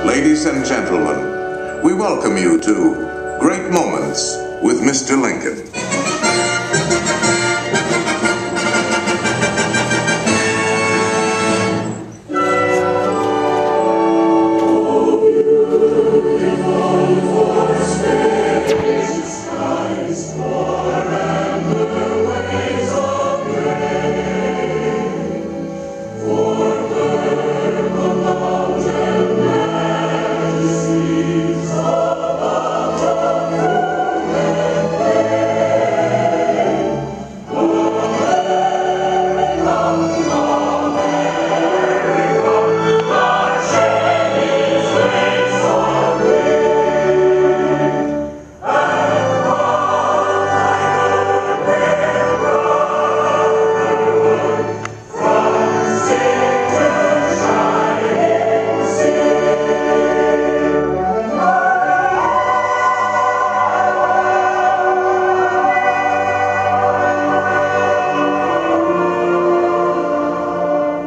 Ladies and gentlemen, we welcome you to Great Moments with Mr. Lincoln.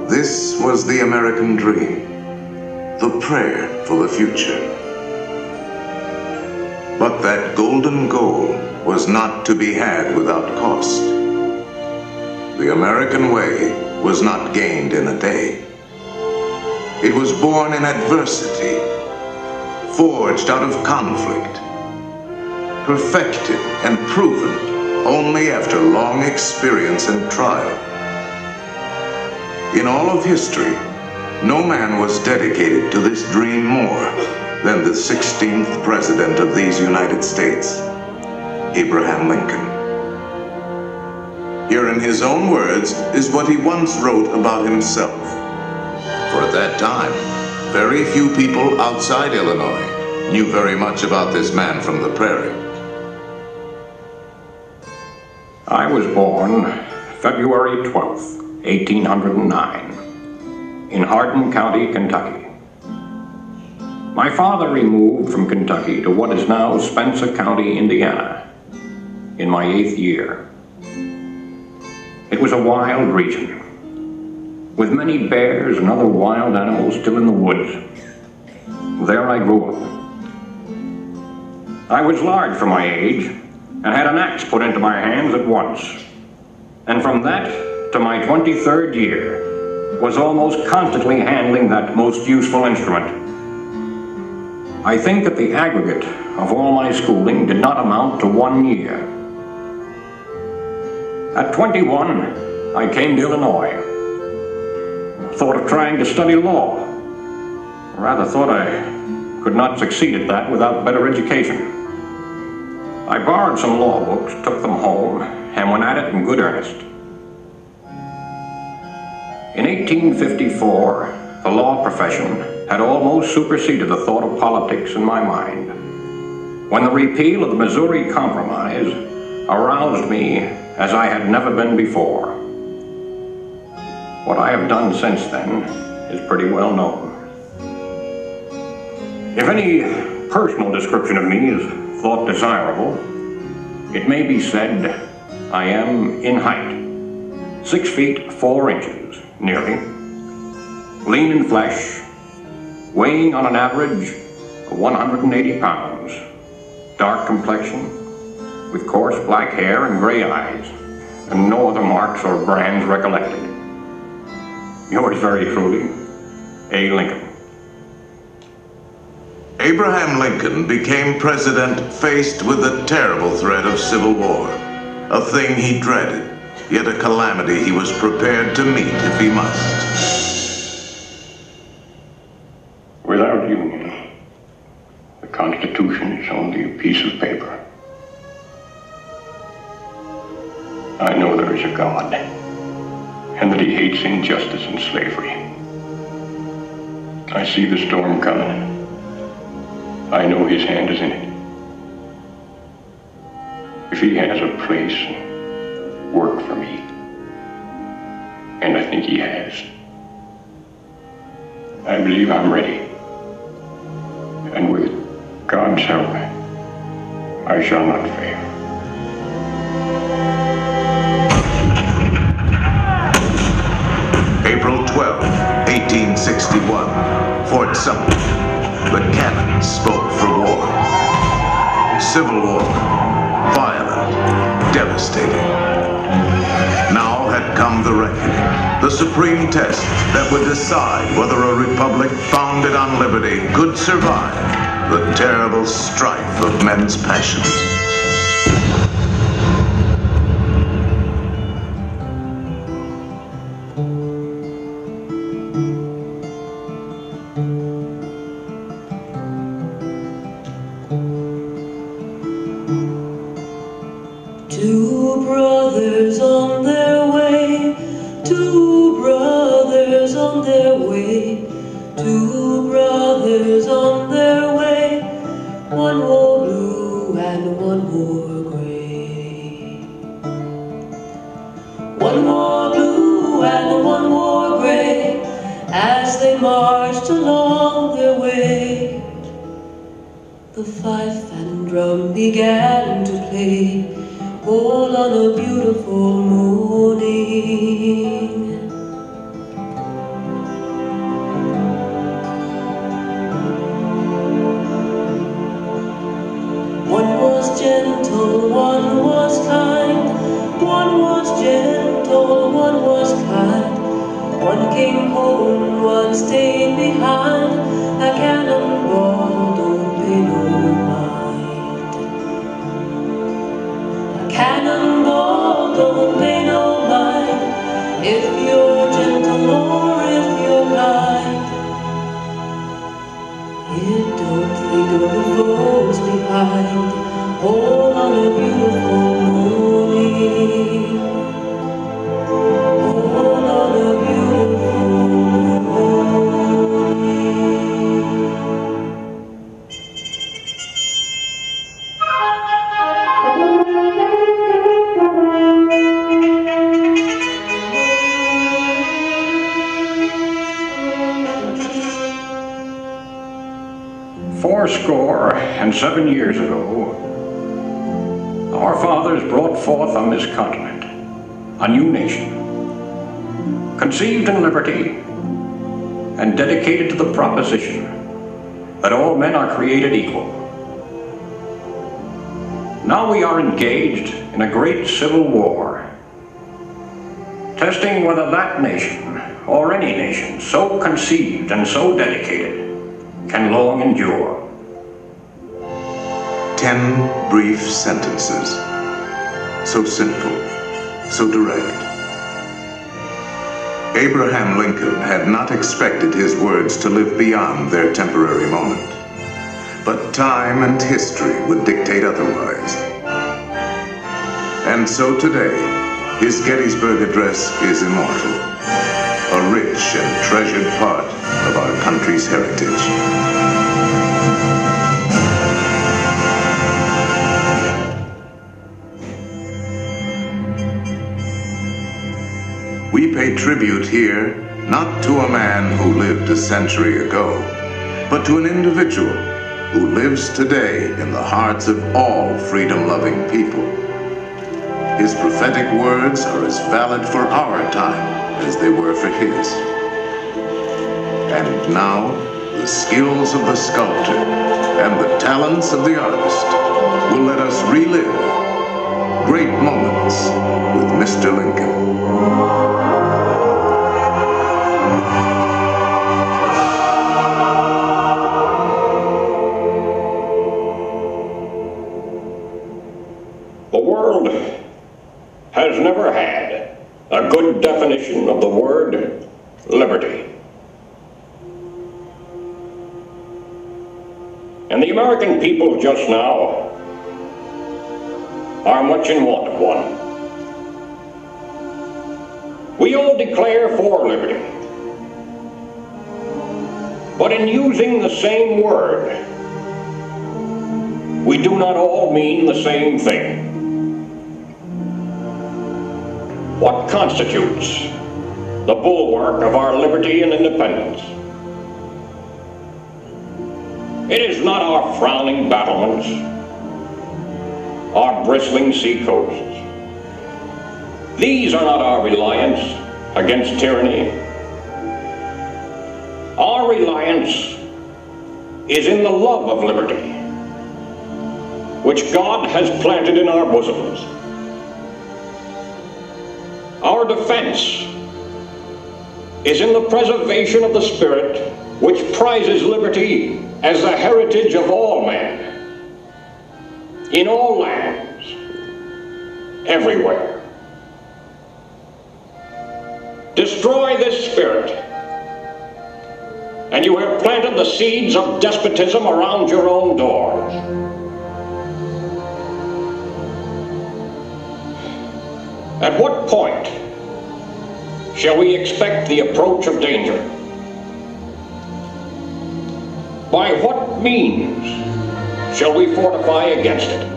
This was the American dream, the prayer for the future. But that golden goal was not to be had without cost. The American way was not gained in a day. It was born in adversity, forged out of conflict, perfected and proven only after long experience and trial. In all of history, no man was dedicated to this dream more than the 16th President of these United States, Abraham Lincoln. Here in his own words is what he once wrote about himself. For at that time, very few people outside Illinois knew very much about this man from the prairie. I was born February 12th. 1809, in Hardin County, Kentucky. My father removed from Kentucky to what is now Spencer County, Indiana, in my 8th year. It was a wild region, with many bears and other wild animals still in the woods. There I grew up. I was large for my age, and had an axe put into my hands at once. And from that to my 23rd year, was almost constantly handling that most useful instrument. I think that the aggregate of all my schooling did not amount to 1 year. At 21, I came to Illinois. Thought of trying to study law. Rather thought I could not succeed at that without better education. I borrowed some law books, took them home, and went at it in good earnest. In 1854, the law profession had almost superseded the thought of politics in my mind, when the repeal of the Missouri Compromise aroused me as I had never been before. What I have done since then is pretty well known. If any personal description of me is thought desirable, it may be said I am in height, 6 feet 4 inches. Nearly, lean in flesh, weighing on an average of 180 pounds, dark complexion, with coarse black hair and gray eyes, and no other marks or brands recollected. Yours very truly, A. Lincoln. Abraham Lincoln became president faced with the terrible threat of civil war, a thing he dreaded, yet a calamity he was prepared to meet if he must. Without union, the Constitution is only a piece of paper. I know there is a God, and that he hates injustice and slavery. I see the storm coming. I know his hand is in it. If he has a place, work for me, and I think he has. I believe I'm ready, and with God's help, I shall not fail. April 12, 1861, Fort Sumter. The cannon spoke for war. Civil war, violent, devastating. Now had come the reckoning, the supreme test that would decide whether a republic founded on liberty could survive the terrible strife of men's passions. Two brothers on their way, two brothers on their way, two brothers on their way, one wore blue and one wore gray. One wore blue and one wore gray, as they marched along their way. The fife and drum began to play, all on a beautiful morning. One was gentle, one was kind. One was gentle, one was kind. One came home, one stayed behind. A cannonball don't pay no mind. Cannonball don't pay no mind, if you're gentle or if you're kind. It don't think of the foes behind, all on a beautiful morning. All on a beautiful Fourscore-and-7 years ago, our fathers brought forth on this continent a new nation, conceived in liberty and dedicated to the proposition that all men are created equal. Now we are engaged in a great civil war, testing whether that nation, or any nation so conceived and so dedicated, can long endure. 10 brief sentences, so simple, so direct. Abraham Lincoln had not expected his words to live beyond their temporary moment, but time and history would dictate otherwise. And so today, his Gettysburg Address is immortal, a rich and treasured part of our country's heritage. We pay tribute here not to a man who lived a century ago, but to an individual who lives today in the hearts of all freedom-loving people. His prophetic words are as valid for our time as they were for his. And now, the skills of the sculptor and the talents of the artist will let us relive great moments with Mr. Lincoln. The world has never had a good definition of the word liberty. And the American people just now are much in want of one. We all declare for liberty, but in using the same word, we do not all mean the same thing. What constitutes the bulwark of our liberty and independence? It is not our frowning battlements, our bristling sea coasts. These are not our reliance against tyranny. Our reliance is in the love of liberty, which God has planted in our bosoms. Our defense is in the preservation of the spirit which prizes liberty as the heritage of all men, in all lands, everywhere. Destroy this spirit, and you have planted the seeds of despotism around your own doors. At what point shall we expect the approach of danger? By what means shall we fortify against it?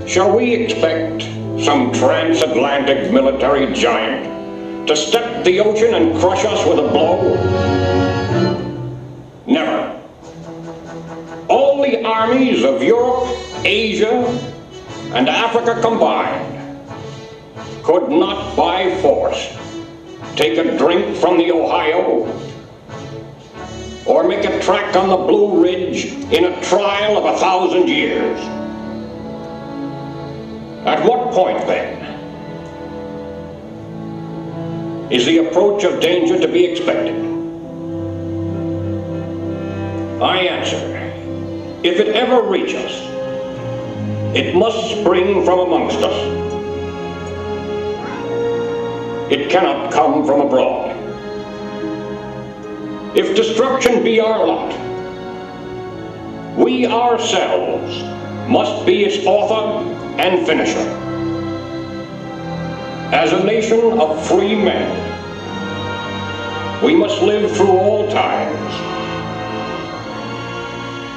Shall we expect some transatlantic military giant to step the ocean and crush us with a blow? Never. All the armies of Europe, Asia, and Africa combined could not by force take a drink from the Ohio or make a track on the Blue Ridge in a trial of 1,000 years. At what point, then, is the approach of danger to be expected? I answer, if it ever reach us, it must spring from amongst us. It cannot come from abroad. If destruction be our lot, we ourselves must be its author and finisher. As a nation of free men, we must live through all times,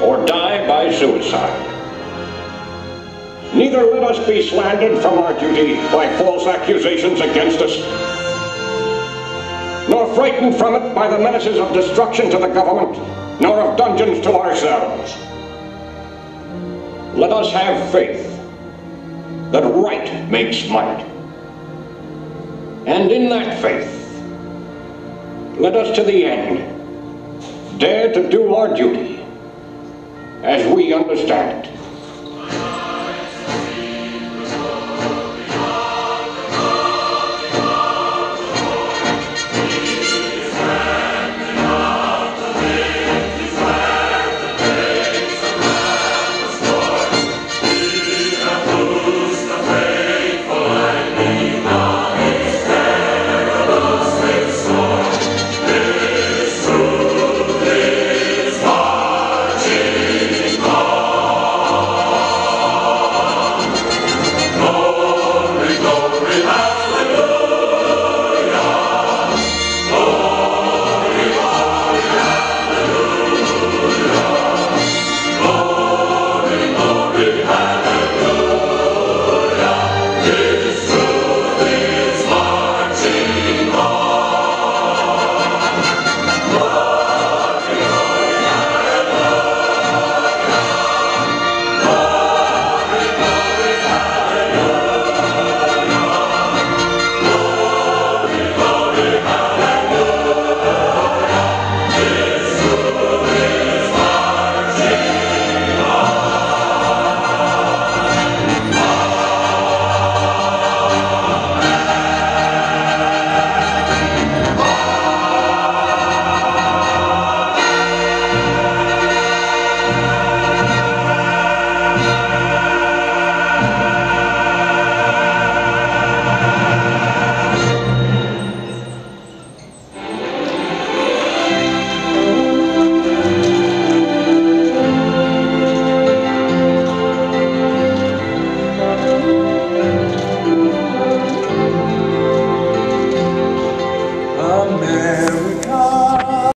or die by suicide. Neither let us be slandered from our duty by false accusations against us, nor frightened from it by the menaces of destruction to the government, nor of dungeons to ourselves. Let us have faith that right makes might, and in that faith, let us to the end dare to do our duty as we understand it.